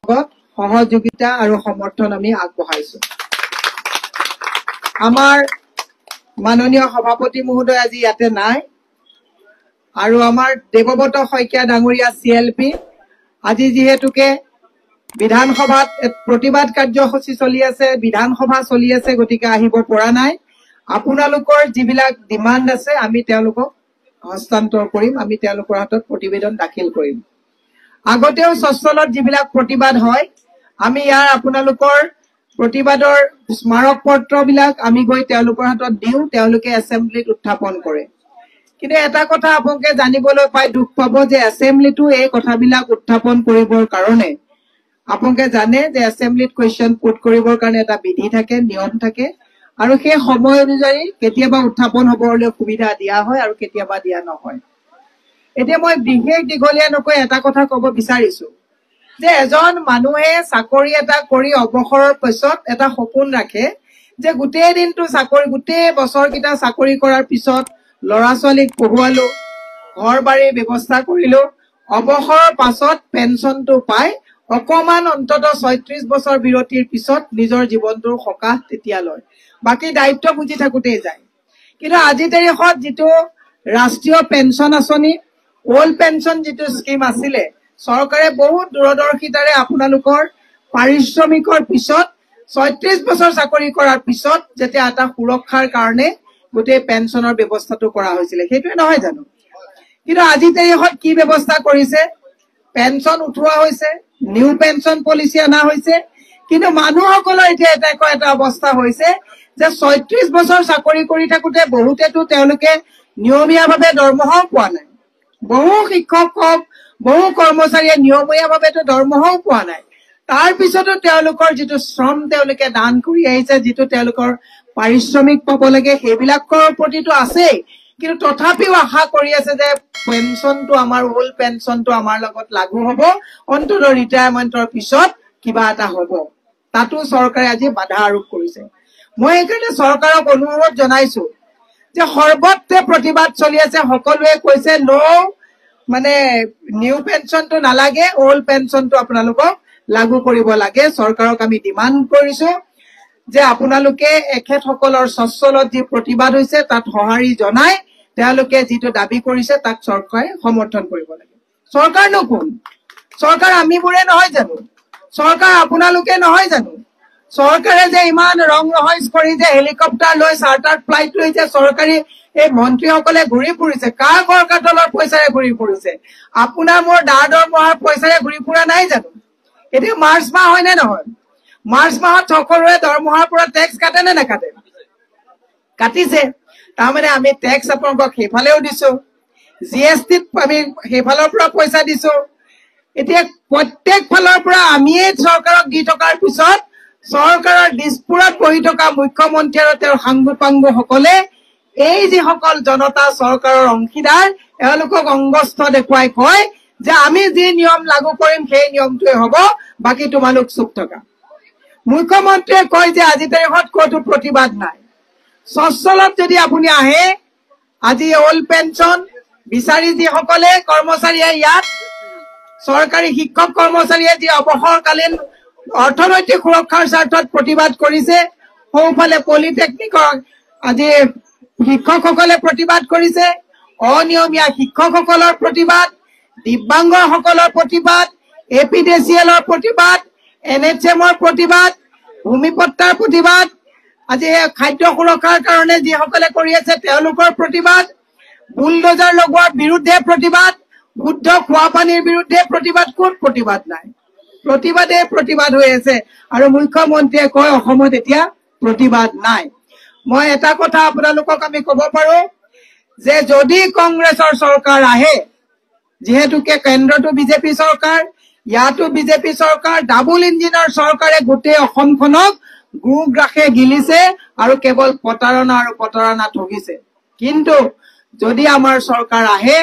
লগত সহযোগিতা আৰু সমৰ্থন আমি আগবঢ়াইছো। আমাৰ মাননীয় সভাপতি মহোদয় আজি ইয়াতে নাই আৰু আমাৰ দেৱব্ৰত শইকীয়া ডাঙৰীয়া CLP আজি যিহেতুকে বিধানসভাত প্ৰতিবাদ কাৰ্যসূচী চলি আছে, বিধানসভা চলি আছে, গতিকে আহিব পৰা নাই। আপোনালোকৰ যিবিলাক ডিমাণ্ড আছে আমি তেওঁলোকক হস্তান্তৰ কৰিম, আমি তেওঁলোকৰ হাতত প্ৰতিবেদন দাখিল কৰিম। আগতেও সচ্ছলত যিবিলাক প্ৰতিবাদ হয় আমি ইয়াৰ আপোনালোকৰ প্ৰতিবাদৰ স্মাৰক পত্ৰবিলাক আমি গৈ তেওঁলোকৰ হাতত দিওঁ, তেওঁলোকে এছেম্বলিত উত্থাপন কৰে। কিন্তু এটা কথা আপোনালোকে জানিবলৈ পাই দুখ পাব যে এছেম্বলিটো এই কথাবিলাক উত্থাপন কৰিবৰ কাৰণে আপোনালোকে জানে যে এছেম্বলিত কুৱেশ্যন পুট কৰিবৰ কাৰণে এটা বিধি থাকে, নিয়ম থাকে আৰু সেই সময় অনুযায়ী কেতিয়াবা উত্থাপন হ'বলৈ সুবিধা দিয়া হয় আৰু কেতিয়াবা দিয়া নহয়। এতিয়া মই বিশেষ দীঘলীয়া নকৈ এটা কথা ক'ব বিচাৰিছো যে এজন মানুহে চাকৰি এটা কৰি অৱসৰৰ পিছত এটা সপোন ৰাখে যে গোটেই দিনটো চাকৰি, গোটেই বছৰকেইটা চাকৰি কৰাৰ পিছত ল'ৰা ছোৱালীক পঢ়ুৱালো, ঘৰ বাৰীৰ ব্যৱস্থা কৰিলো, অৱসৰৰ পাছত পেঞ্চনটো পাই অকমান অন্তত 36 বছৰ বিৰতিৰ পিছত নিজৰ জীৱনটোৰ সকাহ তেতিয়া লয়, বাকী দায়িত্ব বুজি থাকোতেই যায়। কিন্তু আজি তাৰিখত যিটো ৰাষ্ট্ৰীয় পেঞ্চন আঁচনি, ওল্ড পেঞ্চন যিটো স্কিম আছিলে, চৰকাৰে বহুত দূৰদৰ্শিতাৰে আপোনালোকৰ পাৰিশ্ৰমিকৰ পিছত 36 বছৰ চাকৰি কৰাৰ পিছত যেতিয়া এটা সুৰক্ষাৰ কাৰণে গোটেই পেঞ্চনৰ ব্যৱস্থাটো কৰা হৈছিলে, সেইটোৱে নহয় জানো? কিন্তু আজি তাৰিখত কি ব্যৱস্থা কৰিছে? পেঞ্চন উঠোৱা হৈছে, নিউ পেঞ্চন পলিচি অনা হৈছে, কিন্তু মানুহসকলৰ এতিয়া এটা অৱস্থা হৈছে যে 36 বছৰ চাকৰি কৰি থাকোতে বহুতেতো তেওঁলোকে নিয়মীয়াভাৱে দৰমহাও পোৱা নাই। বহু শিক্ষক হওক, বহু কৰ্মচাৰীয়ে নিয়মীয়াভাৱে দৰমহাও পোৱা নাই। তাৰ পিছতো তেওঁলোকৰ যিটো শ্ৰম তেওঁলোকে দান কৰি আহিছে, যিটো তেওঁলোকৰ পাৰিশ্ৰমিক পাব লাগে সেইবিলাকৰ প্ৰতিটো আছেই, কিন্তু তথাপিও আশা কৰি আছে যে পেঞ্চনটো আমাৰ ওল্ড পেঞ্চনটো আমাৰ লগত লাগু হ'ব, অন্তত ৰিটায়াৰমেণ্টৰ পিছত কিবা এটা হ'ব। তাতো চৰকাৰে আজি বাধা আৰোপ কৰিছে। মই সেইকাৰণে চৰকাৰক অনুৰোধ জনাইছো যে সৰ্বত্ৰে প্ৰতিবাদ চলি আছে, সকলোৱে কৈছে মানে নিউ পেঞ্চনটো নালাগে, ওল্ড পেঞ্চনটো আপোনালোকক লাগু কৰিব লাগে। চৰকাৰক আমি ডিমাণ্ড কৰিছো যে আপোনালোকে এখেতসকলৰ সচ্ছলত যি প্ৰতিবাদ হৈছে তাত সঁহাৰি জনাই তেওঁলোকে যিটো দাবী কৰিছে তাক চৰকাৰে সমৰ্থন কৰিব লাগে। চৰকাৰনো কোন? চৰকাৰ আমিবোৰে নহয় জানো? চৰকাৰ আপোনালোকে নহয় জানো? চৰকাৰে যে ইমান ৰং ৰহইচ কৰি যে হেলিকপ্টাৰ লৈ চাৰ্টাৰ ফ্লাইট লৈ যে চৰকাৰী এই মন্ত্ৰীসকলে ঘূৰি ফুৰিছে, কাৰ চৰকাৰ দলৰ পইচাৰে ঘূৰি ফুৰিছে? আপোনাৰ মোৰ দৰমহাৰ পইচাৰে ঘূৰি ফুৰা নাই জানো? এতিয়া মাৰ্চ মাহ হয় নে নহয়? মাৰ্চ মাহত সকলোৰে দৰমহাৰ পৰা টেক্স কাটে নে নাকাটে? কাটিছে। তাৰমানে আমি টেক্স আপোনালোকক সেইফালেও দিছো, GSTত আমি সেইফালৰ পৰা পইচা দিছো। এতিয়া প্ৰত্যেক ফালৰ পৰা আমিয়ে চৰকাৰক দি থকাৰ পিছত চৰকাৰৰ দিছপুৰত বহি থকা মুখ্যমন্ত্ৰী আৰু তেওঁৰ সাংগু পাংগু সকলে এই যিসকল জনতা চৰকাৰৰ অংশীদাৰ এওঁলোকক অংগস্থ দেখুৱাই কয় যে আমি যি নিয়ম লাগু কৰিম সেই নিয়মটোৱে হ'ব, বাকী তোমালোক চুপ থকা। মুখ্যমন্ত্ৰীয়ে কয় যে আজি তাৰিখত ক'তো প্ৰতিবাদ নাই। সচ্ছলত যদি আপুনি আহে, আজি ওল্ড পেঞ্চন বিচাৰি যিসকলে কৰ্মচাৰীয়ে ইয়াত চৰকাৰী শিক্ষক কৰ্মচাৰীয়ে যি অৱসৰকালীন অৰ্থনৈতিক সুৰক্ষাৰ স্বাৰ্থত প্ৰতিবাদ কৰিছে, সৌফালে পলিটেকনিকৰ আজি শিক্ষকসকলে প্ৰতিবাদ কৰিছে, অনিয়মীয়া শিক্ষকসকলৰ প্ৰতিবাদ, দিব্যাংগসকলৰ প্ৰতিবাদ, APDCLৰ প্ৰতিবাদ, NHMৰ প্ৰতিবাদ, ভূমিপট্টাৰ প্ৰতিবাদ, আজি খাদ্য সুৰক্ষাৰ কাৰণে যিসকলে কৰি আছে তেওঁলোকৰ প্ৰতিবাদ, বুলডোজাৰ লগোৱাৰ বিৰুদ্ধে প্ৰতিবাদ, শুদ্ধ খোৱা পানীৰ বিৰুদ্ধে প্ৰতিবাদ। কোন প্ৰতিবাদ নাই? প্ৰতিবাদে প্ৰতিবাদ হৈ আছে আৰু মুখ্যমন্ত্ৰীয়ে কয় অসমত এতিয়া প্ৰতিবাদ নাই। মই এটা কথা আপোনালোকক আমি ক'ব পাৰো যে যদি কংগ্ৰেছৰ চৰকাৰ আহে, যিহেতুকে কেন্দ্ৰটো বিজেপি চৰকাৰ, ইয়াতো বিজেপি চৰকাৰ, ডাবল ইঞ্জিনৰ চৰকাৰে গোটেই অসমখনক গুগ্ৰাসে গিলিছে আৰু কেৱল প্ৰতাৰণা আৰু প্ৰতাৰণা ঠগিছে। কিন্তু যদি আমাৰ চৰকাৰ আহে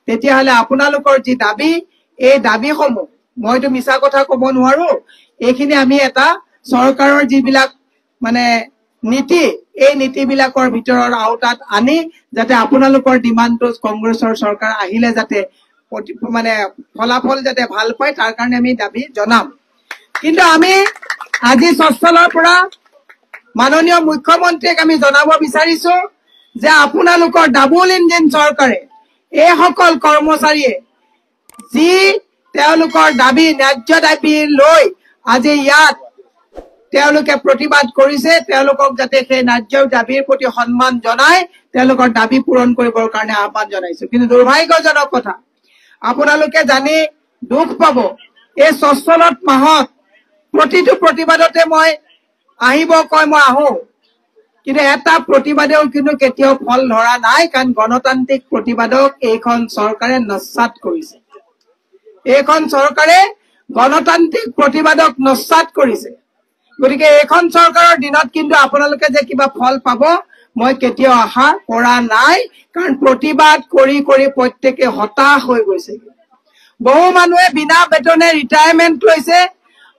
তেতিয়াহ'লে আপোনালোকৰ যি দাবী, এই দাবীসমূহ মইতো মিছা কথা ক'ব নোৱাৰো, এইখিনি আমি এটা চৰকাৰৰ যিবিলাক মানে নীতি, এই নীতিবিলাকৰ ভিতৰৰ আওতাত আনি যাতে আপোনালোকৰ ডিমাণ্ডটো কংগ্ৰেছৰ চৰকাৰ আহিলে যাতে মানে ফলাফল যাতে ভাল পায় তাৰ কাৰণে আমি দাবী জনাম। কিন্তু আমি আজি স্বস্থলৰ পৰা মাননীয় মুখ্যমন্ত্ৰীক আমি জনাব বিচাৰিছো যে আপোনালোকৰ ডাবল ইঞ্জিন চৰকাৰে এই সকল কৰ্মচাৰীয়ে যি তেওঁলোকৰ দাবী ন্যায্য দাবী লৈ আজি ইয়াত তেওঁলোকে প্ৰতিবাদ কৰিছে তেওঁলোকক যাতে সেই ন্যায্য দাবীৰ প্ৰতি সন্মান জনাই তেওঁলোকৰ দাবী পূৰণ কৰিবৰ কাৰণে আহ্বান জনাইছো। কিন্তু দুৰ্ভাগ্যজনক কথা আপোনালোকে জানি দুখ পাব এই স্বচ্ছলত মাহত প্ৰতিটো প্ৰতিবাদতে মই আহিব কয় মই আহো, কিন্তু এটা প্ৰতিবাদেও কিন্তু কেতিয়াও ফল ধৰা নাই, কাৰণ গণতান্ত্ৰিক প্ৰতিবাদক এইখন চৰকাৰে নস্যাৎ কৰিছে। এইখন চৰকাৰে গণতান্ত্ৰিক প্ৰতিবাদক নস্যাৎ কৰিছে। গতিকে এইখন চৰকাৰৰ দিনত কিন্তু আপোনালোকে যে কিবা ফল পাব মই কেতিয়াও আশা কৰা নাই, কাৰণ প্ৰতিবাদ কৰি কৰি প্ৰত্যেকে হতাশ হৈ গৈছে। বহু মানুহে বিনা বেতনে ৰিটায়াৰমেণ্ট লৈছে,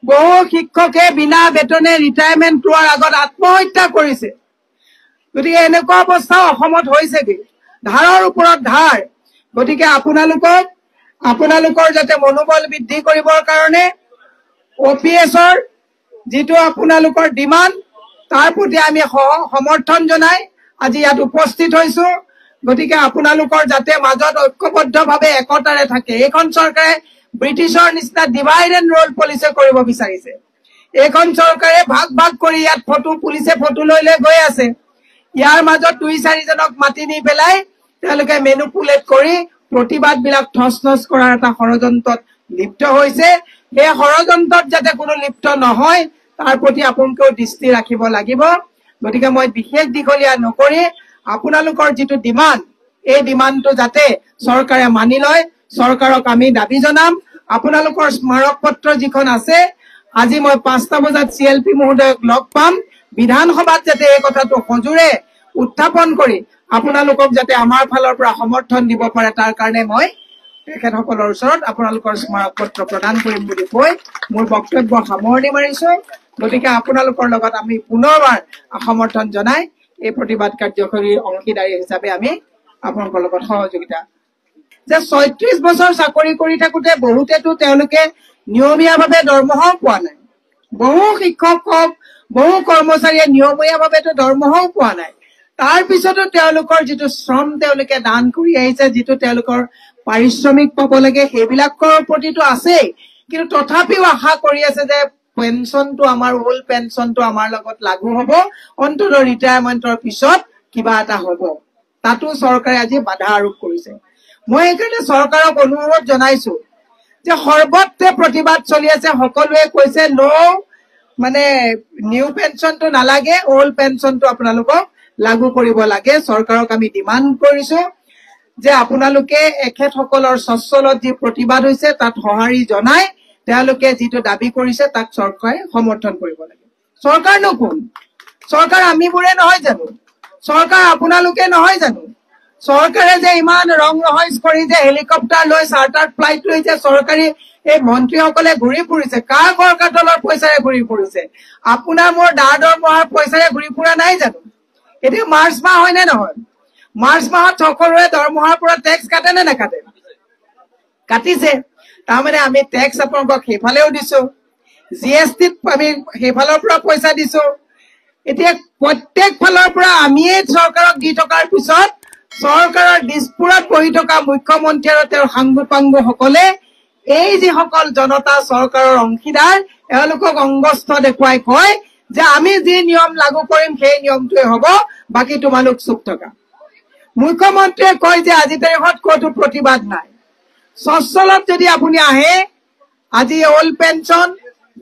বহু শিক্ষকে বিনা বেতনে ৰিটায়াৰমেণ্ট লোৱাৰ আগত আত্মহত্যা কৰিছে। গতিকে এনেকুৱা অৱস্থা অসমত হৈছেগে, ধাৰৰ ওপৰত ধাৰ। গতিকে আপোনালোকৰ যাতে মনোবল বৃদ্ধি কৰিবৰ কাৰণে OPSৰ যিটো আপোনালোকৰ ডিমাণ্ড তাৰ প্ৰতি আমি সমৰ্থন জনাই আজি ইয়াত উপস্থিত হৈছো। গতিকে আপোনালোকৰ যাতে মাজত ঐক্যবদ্ধভাৱে একতাৰে থাকে। এইখন চৰকাৰে ব্ৰিটিছৰ নিচিনা ডিভাইড এণ্ড ৰোল পলিচি কৰিব বিচাৰিছে। এইখন চৰকাৰে ভাগ ভাগ কৰি ইয়াত পুলিচে ফটো লৈ লৈ গৈ আছে। ইয়াৰ মাজত 2-4জনক মাতি নি পেলাই তেওঁলোকে মেনুপুলেট কৰি প্ৰতিবাদ বিলাক ঠছ নছ কৰাৰ এটা ষড়যন্ত্ৰত লিপ্ত হৈছে। সেই ষড়যন্ত্ৰত যাতে কোনো লিপ্ত নহয় তাৰ প্ৰতি আপোনালোকেও দৃষ্টি ৰাখিব লাগিব। গতিকে মই বিশেষ দীঘলীয়া নকৰি আপোনালোকৰ যিটো ডিমাণ্ড এই ডিমাণ্ডটো যাতে চৰকাৰে মানি লয়, চৰকাৰক আমি দাবী জনাম। আপোনালোকৰ স্মাৰক পত্ৰ যিখন আছে আজি মই 5টা বজাত CLP মহোদয়ক লগ পাম। বিধানসভাত যাতে এই কথাটো সজোৰে উত্থাপন কৰি আপোনালোকক যাতে আমাৰ ফালৰ পৰা সমৰ্থন দিব পাৰে তাৰ কাৰণে মই তেখেতসকলৰ ওচৰত আপোনালোকৰ স্মাৰক পত্ৰ প্ৰদান কৰিম বুলি কৈ মোৰ বক্তব্য সামৰণি মাৰিছো। গতিকে আপোনালোকৰ লগত আমি পুনৰবাৰ সমৰ্থন জনাই এই প্ৰতিবাদ কাৰ্যকৰীৰ অংশীদাৰী হিচাপে আমি আপোনালোকৰ লগত সহযোগিতা যে 36 বছৰ চাকৰি কৰি থাকোতে বহুতেতো তেওঁলোকে নিয়মীয়াভাৱে দৰমহাও পোৱা নাই। বহু শিক্ষক হওক বহু কৰ্মচাৰীয়ে নিয়মীয়াভাৱেতো দৰমহাও পোৱা নাই। তাৰ পিছতো তেওঁলোকৰ যিটো শ্ৰম তেওঁলোকে দান কৰি আহিছে, যিটো তেওঁলোকৰ পাৰিশ্ৰমিক পাব লাগে সেইবিলাকৰ প্ৰতিটো আছেই, কিন্তু তথাপিও আশা কৰি আছে যে পেঞ্চনটো আমাৰ ওল্ড পেঞ্চনটো আমাৰ লগত লাগু হ'ব, অন্ততঃ ৰিটায়াৰমেণ্টৰ পিছত কিবা এটা হ'ব। তাতো চৰকাৰে আজি বাধা আৰোপ কৰিছে। মই সেইকাৰণে চৰকাৰক অনুৰোধ জনাইছো যে সৰ্বত্ৰে প্ৰতিবাদ চলি আছে, সকলোৱে কৈছে নিউ পেঞ্চনটো নালাগে, ওল্ড পেঞ্চনটো আপোনালোকক লাগু কৰিব লাগে। চৰকাৰক আমি ডিমাণ্ড কৰিছো যে আপোনালোকে এখেতসকলৰ স্বচ্ছলত যি প্ৰতিবাদ হৈছে তাত সঁহাৰি জনাই তেওঁলোকে যিটো দাবী কৰিছে তাক চৰকাৰে সমৰ্থন কৰিব লাগে। চৰকাৰনো কোন? চৰকাৰ আমিবোৰে নহয় জানো? চৰকাৰ আপোনালোকে নহয় জানো? চৰকাৰে যে ইমান ৰং ৰহইচ কৰি যে হেলিকপ্টাৰ লৈ চাৰ্টাৰ ফ্লাইট লৈ যে চৰকাৰী এই মন্ত্ৰীসকলে ঘূৰি ফুৰিছে, কাৰ ঘৰ কাটলৰ পইচাৰে ঘূৰি ফুৰিছে? আপোনাৰ মোৰ দৰমহাৰ পইচাৰে ঘূৰি ফুৰা নাই জানো? এতিয়া মাৰ্চ মাহ হয় নে নহয়? মাৰ্চ মাহত সকলোৰে দৰমহাৰ পৰা টেক্স কাটে নে নাকাটে? কাটিছে। তাৰমানে আমি টেক্স আপোনালোকক সেইফালেও দিছো, GSTত আমি সেইফালৰ পৰা পইচা দিছো। এতিয়া প্ৰত্যেক ফালৰ পৰা আমিয়ে চৰকাৰক দি থকাৰ পিছত চৰকাৰৰ দিছপুৰত বহি থকা মুখ্যমন্ত্ৰী আৰু তেওঁৰ সাংগু সকলে এই যিসকল জনতা চৰকাৰৰ অংশীদাৰ এওঁলোকক অংগস্থ দেখুৱাই কয় যে আমি যি নিয়ম লাগু কৰিম সেই নিয়মটোৱে হ'ব, বাকী তোমালোক চুপ থকা। মুখ্যমন্ত্ৰীয়ে কয় যে আজি তাৰিখত ক'তো প্ৰতিবাদ নাই। স্বচ্ছলত যদি আপুনি আহে আজি ওল্ড পেঞ্চন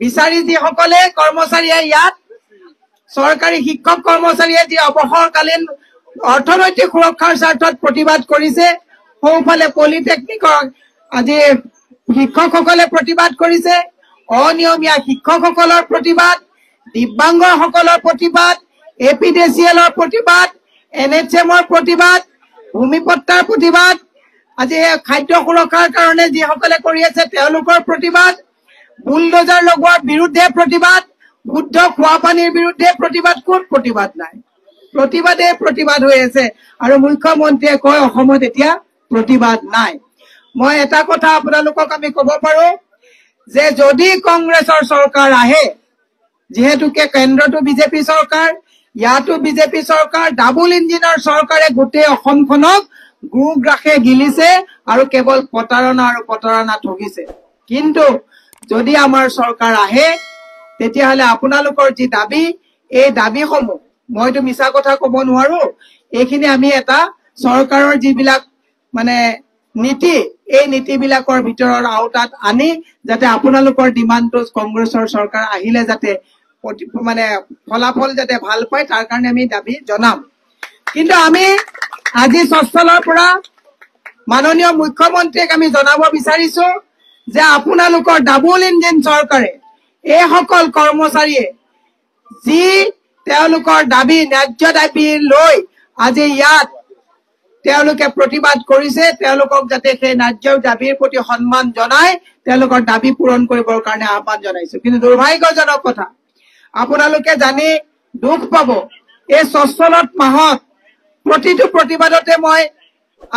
বিচাৰি যিসকলে কৰ্মচাৰীয়ে ইয়াত চৰকাৰী শিক্ষক কৰ্মচাৰীয়ে যি অৱসৰকালীন অৰ্থনৈতিক সুৰক্ষাৰ স্বাৰ্থত প্ৰতিবাদ কৰিছে, সোঁফালে পলিটেকনিকৰ আজি শিক্ষকসকলে প্ৰতিবাদ কৰিছে, অনিয়মীয়া শিক্ষকসকলৰ প্ৰতিবাদ, দিব্যাংগসকলৰ প্ৰতিবাদ, APDCLৰ প্ৰতিবাদ, NHMৰ প্ৰতিবাদ, ভূমিপট্টাৰ প্ৰতিবাদ, আজি খাদ্য সুৰক্ষাৰ কাৰণে যিসকলে কৰি আছে তেওঁলোকৰ প্ৰতিবাদ, বুলডোজাৰ লগোৱাৰ বিৰুদ্ধে প্ৰতিবাদ, শুদ্ধ খোৱা পানীৰ বিৰুদ্ধে প্ৰতিবাদ। কোন প্ৰতিবাদ নাই? প্ৰতিবাদ হৈ আছে আৰু মুখ্যমন্ত্ৰীয়ে কয় অসমত এতিয়া প্ৰতিবাদ নাই। মই এটা কথা আপোনালোকক আমি ক'ব পাৰো যে যদি কংগ্ৰেছৰ চৰকাৰ আহে, যিহেতুকে কেন্দ্ৰটো বিজেপি চৰকাৰ, ইয়াতো বিজেপি চৰকাৰ, ডাবুল ইঞ্জিনৰ চৰকাৰে গোটেই অসমখনক গুগ্ৰাসে গিলিছে আৰু কেৱল প্ৰতাৰণা আৰু প্ৰতাৰণা ঠগিছে। কিন্তু যদি আমাৰ চৰকাৰ আহে, তেতিয়াহ'লে আপোনালোকৰ যি দাবী, এই দাবীসমূহ মইতো মিছা কথা ক'ব নোৱাৰো, এইখিনি আমি এটা চৰকাৰৰ যিবিলাক মানে নীতি, এই নীতিবিলাকৰ ভিতৰৰ আওতাত আনি যাতে আপোনালোকৰ ডিমাণ্ডটো কংগ্ৰেছৰ চৰকাৰ আহিলে যাতে মানে ফলাফল যাতে ভাল পায়, তাৰ কাৰণে আমি দাবী জনাম। কিন্তু আমি আজি স্বস্থলৰ পৰা মাননীয় মুখ্যমন্ত্ৰীক আমি জনাব বিচাৰিছো যে আপোনালোকৰ ডাবুল ইঞ্জিন চৰকাৰে এইসকল কৰ্মচাৰীয়ে যি তেওঁলোকৰ দাবী, ন্যায্য দাবী লৈ আজি ইয়াত তেওঁলোকে প্ৰতিবাদ কৰিছে, তেওঁলোকক যাতে সেই ন্যায্য দাবীৰ প্ৰতি সন্মান জনাই তেওঁলোকৰ দাবী পূৰণ কৰিবৰ কাৰণে আহ্বান জনাইছো। কিন্তু দুৰ্ভাগ্যজনক কথা, আপোনালোকে জানি দুখ পাব, এই স্বচ্ছলত মাহত প্ৰতিটো প্ৰতিবাদতে মই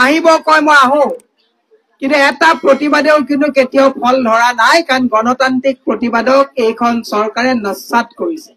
আহিব কয়, মই আহো, কিন্তু এটা প্ৰতিবাদেও কিন্তু কেতিয়াও ফল ধৰা নাই, কাৰণ গণতান্ত্ৰিক প্ৰতিবাদক এইখন চৰকাৰে নস্যাৎ কৰিছে।